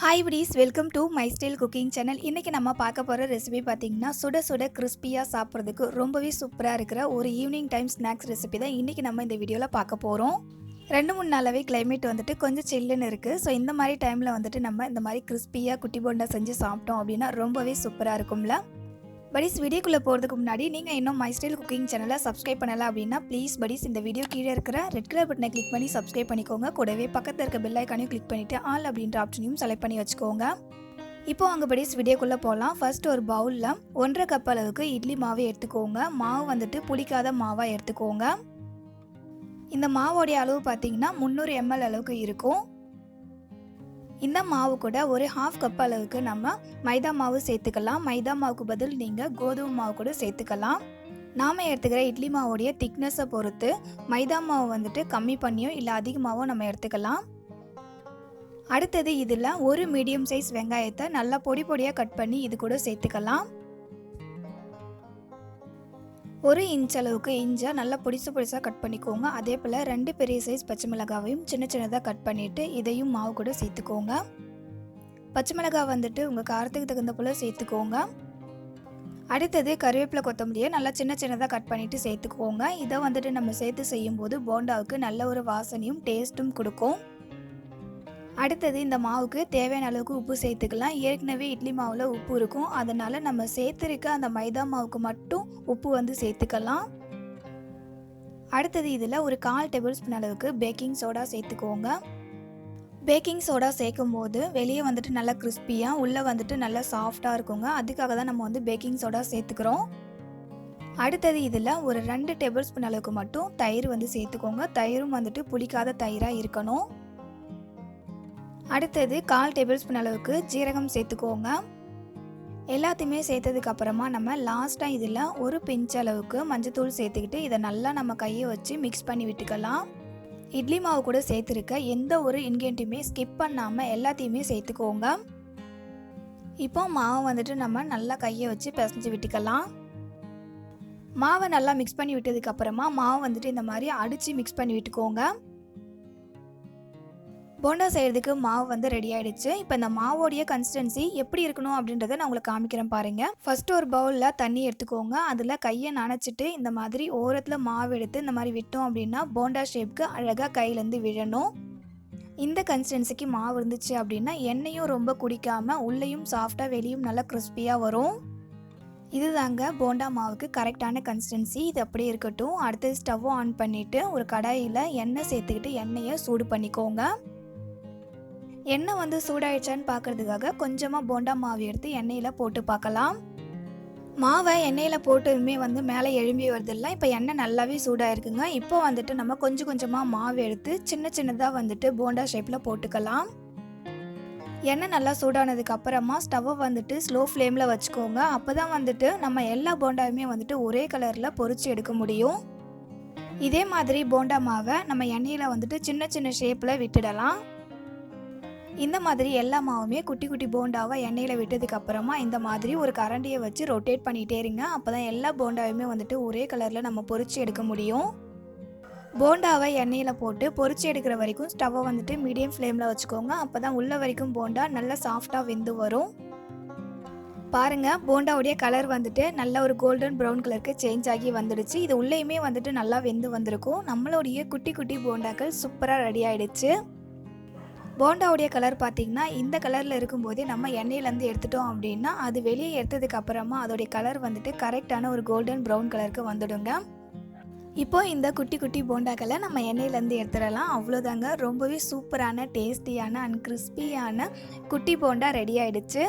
Hi buddies, welcome to my style cooking channel. இன்றைக்கி நம்ம பார்க்க போகிற ரெசிபி பார்த்திங்கன்னா சுட சுட கிறிஸ்பியாக சாப்பிட்றதுக்கு ரொம்பவே சூப்பராக இருக்கிற ஒரு ஈவினிங் டைம் ஸ்நாக்ஸ் ரெசிபி தான் இன்றைக்கி நம்ம இந்த வீடியோவில் பார்க்க போகிறோம். 2-3 நாளாகவே கிளைமேட் வந்துட்டு கொஞ்சம் சில்லுன்னு இருக்குது. ஸோ இந்த மாதிரி டைமில் வந்துட்டு நம்ம இந்த மாதிரி கிறிஸ்பியாக குட்டி போண்டா செஞ்சு சாப்பிட்டோம் அப்படின்னா ரொம்பவே சூப்பராக இருக்கும்ல. buddies, வீடியோக்குள்ளே போகிறதுக்கு முன்னாடி நீங்கள் இன்னும் மை ஸ்டைல் குக்கிங் சேனலை சப்ஸ்கிரைப் பண்ணலை அப்படின்னா ப்ளீஸ் buddies இந்த வீடியோ கீழே இருக்கிற ரெட் கலர் பட்டனை கிளிக் பண்ணி சப்ஸ்கிரைப் பண்ணிக்கோங்க. கூடவே பக்கத்தில் இருக்க பெல் ஐக்கானையும் கிளிக் பண்ணிவிட்டு ஆல் அப்படின்ற ஆப்ஷனையும் செலக்ட் பண்ணி வச்சுக்கோங்க. இப்போ அங்கே buddies வீடியோக்குள்ளே போகலாம். ஃபர்ஸ்ட் ஒரு பவுலில் 1.5 கப் அளவுக்கு இட்லி மாவு எடுத்துக்கோங்க. மாவு வந்துட்டு புளிக்காத மாவாக எடுத்துக்கோங்க. இந்த மாவோடைய அளவு பார்த்தீங்கன்னா 300 ml அளவுக்கு இருக்கும். இந்த மாவு கூட ஒரு 1/2 கப் அளவுக்கு நம்ம மைதா மாவு சேர்த்துக்கலாம். மைதா மாவுக்கு பதில் நீங்கள் கோதுமை மாவு கூட சேர்த்துக்கலாம். நாம் எடுத்துக்கிற இட்லி மாவோடைய திக்னஸை பொறுத்து மைதா மாவு வந்துட்டு கம்மி பண்ணியோ இல்லை அதிகமாகவோ நம்ம எடுத்துக்கலாம். அடுத்தது இதில் ஒரு மீடியம் சைஸ் வெங்காயத்தை நல்லா பொடி பொடியாக கட் பண்ணி இது கூட சேர்த்துக்கலாம். 1 இன்ச் அளவுக்கு இஞ்சை நல்லா பொடிசாக கட் பண்ணிக்கோங்க. அதே போல் 2 பெரிய சைஸ் பச்சை மிளகாவையும் சின்ன சின்னதாக கட் பண்ணிவிட்டு இதையும் மாவு கூட சேர்த்துக்கோங்க. பச்சை மிளகாய் வந்துட்டு உங்கள் காரத்துக்கு தகுந்த போல் சேர்த்துக்கோங்க. அடுத்தது கருவேப்பிலை கொத்தமல்லியை நல்லா சின்ன சின்னதாக கட் பண்ணிவிட்டு சேர்த்துக்கோங்க. இதை வந்துட்டு நம்ம சேர்த்து செய்யும்போது போண்டாவுக்கு நல்ல ஒரு வாசனையும் டேஸ்ட்டும் கொடுக்கும். அடுத்தது இந்த மாவுக்கு தேவையான அளவுக்கு உப்பு சேர்த்துக்கலாம். ஏற்கனவே இட்லி மாவில் உப்பு இருக்கும், அதனால் நம்ம சேர்த்துருக்க அந்த மைதா மாவுக்கு மட்டும் உப்பு வந்து சேர்த்துக்கலாம். அடுத்தது இதில் ஒரு 1/4 டேபிள் ஸ்பூன் அளவுக்கு பேக்கிங் சோடா சேர்த்துக்கோங்க. பேக்கிங் சோடா சேர்க்கும் போது வெளியே வந்துட்டு நல்லா கிறிஸ்பியாக உள்ளே வந்துட்டு நல்லா சாஃப்டாக இருக்குங்க. அதுக்காக தான் நம்ம வந்து பேக்கிங் சோடா சேர்த்துக்கிறோம். அடுத்தது இதில் ஒரு 2 டேபிள் ஸ்பூன் அளவுக்கு மட்டும் தயிர் வந்து சேர்த்துக்கோங்க. தயிரும் வந்துட்டு புளிக்காத தயிராக இருக்கணும். அடுத்தது 1/4 டேபிள் ஸ்பூன் அளவுக்கு ஜீரகம் சேர்த்துக்கோங்க. எல்லாத்தையுமே சேர்த்ததுக்கு அப்புறமா நம்ம லாஸ்ட்டாக இதில் ஒரு பிஞ்ச் அளவுக்கு மஞ்சத்தூள் சேர்த்துக்கிட்டு இதை நல்லா நம்ம கையை வச்சு மிக்ஸ் பண்ணி விட்டுக்கலாம். இட்லி மாவு கூட சேர்த்துருக்க எந்த ஒரு இன்கிரியன்ட்டையுமே ஸ்கிப் பண்ணாமல் எல்லாத்தையுமே சேர்த்துக்கோங்க. இப்போ மாவை வந்துட்டு நம்ம நல்லா கையை வச்சு பிசைஞ்சு விட்டுக்கலாம். மாவை நல்லா மிக்ஸ் பண்ணி விட்டதுக்கு அப்புறமா மாவு வந்துட்டு இந்த மாதிரி அடித்து மிக்ஸ் பண்ணி விட்டுக்கோங்க. போண்டா செய்கிறதுக்கு மாவு வந்து ரெடி ஆகிடுச்சு. இப்போ இந்த மாவோடைய கன்சிஸ்டன்சி எப்படி இருக்கணும் அப்படின்றத நான் உங்களுக்கு காமிக்கிறேன் பாருங்கள். ஃபஸ்ட்டு ஒரு பவுலில் தண்ணி எடுத்துக்கோங்க. அதில் கையை நனைச்சிட்டு இந்த மாதிரி ஓரத்தில் மாவு எடுத்து இந்த மாதிரி விட்டோம் அப்படின்னா போண்டா ஷேப்க்கு அழகாக கையிலேருந்து விழணும். இந்த கன்சிஸ்டன்சிக்கு மாவு இருந்துச்சு அப்படின்னா எண்ணெயும் ரொம்ப குடிக்காமல் உள்ளேயும் சாஃப்டாக வெளியும் நல்லா கிறிஸ்பியாக வரும். இதுதாங்க போண்டா மாவுக்கு கரெக்டான கன்சிஸ்டன்சி. இது அப்படியே இருக்கட்டும். அடுத்து ஸ்டவ்வை ஆன் பண்ணிவிட்டு ஒரு கடாயில் எண்ணெய் சேர்த்துக்கிட்டு எண்ணெயை சூடு பண்ணிக்கோங்க. எண்ணெய் வந்து சூடாயிடுச்சான்னு பார்க்குறதுக்காக கொஞ்சமாக போண்டா மாவு எடுத்து எண்ணெயில் போட்டு பார்க்கலாம். மாவை எண்ணெயில் போட்டதுமே வந்து மேலே எழும்பி வருதில்ல. இப்போ எண்ணெய் நல்லாவே சூடாக இருக்குங்க. இப்போ வந்துட்டு நம்ம கொஞ்சம் கொஞ்சமாக மாவு எடுத்து சின்ன சின்னதாக வந்துட்டு போண்டா ஷேப்பில் போட்டுக்கலாம். எண்ணெய் நல்லா சூடானதுக்கு அப்புறமா ஸ்டவ்வை வந்துட்டு ஸ்லோ ஃப்ளேமில் வச்சுக்கோங்க. அப்போ தான் வந்துட்டு நம்ம எல்லா போண்டாவுமே வந்துட்டு ஒரே கலரில் பொரிச்சு எடுக்க முடியும். இதே மாதிரி போண்டா மாவை நம்ம எண்ணெயில் வந்துட்டு சின்ன சின்ன ஷேப்பில் விட்டுடலாம். இந்த மாதிரி எல்லா மாவுமே குட்டி குட்டி போண்டாவை எண்ணெயில் விட்டதுக்கு அப்புறமா இந்த மாதிரி ஒரு கரண்டியை வச்சு ரொட்டேட் பண்ணிகிட்டே இருங்க. அப்போ தான் எல்லா போண்டாவுமே வந்துட்டு ஒரே கலரில் நம்ம பொரிச்சு எடுக்க முடியும். போண்டாவை எண்ணெயில் போட்டு பொரிச்சு எடுக்கிற வரைக்கும் ஸ்டவ்வை வந்துட்டு மீடியம் ஃப்ளேமில் வச்சுக்கோங்க. அப்போ தான் உள்ள வரைக்கும் போண்டா நல்லா சாஃப்டாக வெந்து வரும். பாருங்கள், போண்டாவுடைய கலர் வந்துட்டு நல்ல ஒரு கோல்டன் ப்ரௌன் கலருக்கு சேஞ்ச் ஆகி வந்துடுச்சு. இது உள்ளேயுமே வந்துட்டு நல்லா வெந்து வந்திருக்கும். நம்மளுடைய குட்டி குட்டி போண்டாக்கள் சூப்பராக ரெடி ஆகிடுச்சு. போண்டாவுடைய கலர் பார்த்திங்கன்னா இந்த கலரில் இருக்கும்போதே நம்ம எண்ணெயிலேருந்து எடுத்துட்டோம் அப்படின்னா அது வெளியே எடுத்ததுக்கு அப்புறமா அதோடைய கலர் வந்துட்டு கரெக்டான ஒரு கோல்டன் ப்ரௌன் கலருக்கு வந்துடுங்க. இப்போ இந்த குட்டி குட்டி போண்டாக்களை நம்ம எண்ணெயிலேருந்து எடுத்துடலாம். அவ்வளோதாங்க, ரொம்பவே சூப்பரான டேஸ்டியான அண்ட் கிறிஸ்பியான குட்டி போண்டா ரெடி ஆகிடுச்சு.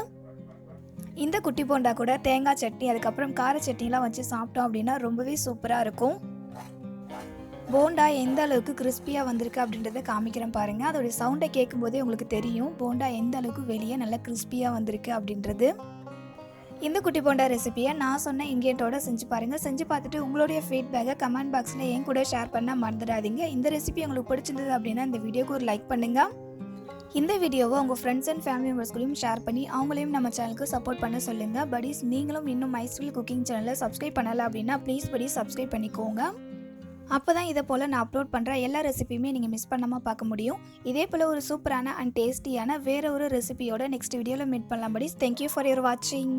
இந்த குட்டி போண்டா கூட தேங்காய் சட்னி அதுக்கப்புறம் கார சட்னிலாம் வச்சு சாப்பிட்டோம் அப்படின்னா ரொம்பவே சூப்பராக இருக்கும். போண்டா எந்த அளவுக்கு கிறிஸ்பியாக வந்திருக்கு அப்படின்றத காமிக்கிறேன் பாருங்கள். அதோடைய சவுண்டை கேட்கும்போதே உங்களுக்கு தெரியும் போண்டா எந்த அளவுக்கு வெளியே நல்லா கிறிஸ்பியாக வந்திருக்கு அப்படின்றது. இந்த குட்டி போண்டா ரெசிபியை நான் சொன்ன இன்கிரியன்ட்டோட செஞ்சு பாருங்கள். செஞ்சு பார்த்துட்டு உங்களுடைய ஃபீட்பேக்கை கமெண்ட் பாக்ஸில் என் கூட ஷேர் பண்ண மறந்துடாதீங்க. இந்த ரெசிபி உங்களுக்கு பிடிச்சிருந்தது அப்படின்னா இந்த வீடியோக்கு ஒரு லைக் பண்ணுங்கள். இந்த வீடியோவை உங்கள் ஃப்ரெண்ட்ஸ் அண்ட் ஃபேமிலி மெம்பர்ஸ்களையும் ஷேர் பண்ணி அவங்களையும் நம்ம சேனலுக்கு சப்போர்ட் பண்ண சொல்லுங்கள். buddies, நீங்களும் இன்னும் மை ஸ்டைல் குக்கிங் சேனலை சப்ஸ்கிரைப் பண்ணலை அப்படின்னா ப்ளீஸ் buddies சப்ஸ்கிரைப் பண்ணிக்கோங்க. அப்போ தான் இதை போல் நான் அப்லோட் பண்ணுற எல்லா ரெசிபியுமே நீங்கள் மிஸ் பண்ணாமல் பார்க்க முடியும். இதே போல் ஒரு சூப்பரான அண்ட் டேஸ்டியான வேறு ஒரு ரெசிபியோட நெக்ஸ்ட் வீடியோவில் மீட் பண்ணலாம். படிஸ், தேங்க்யூ ஃபார் யுவர் வாட்சிங்.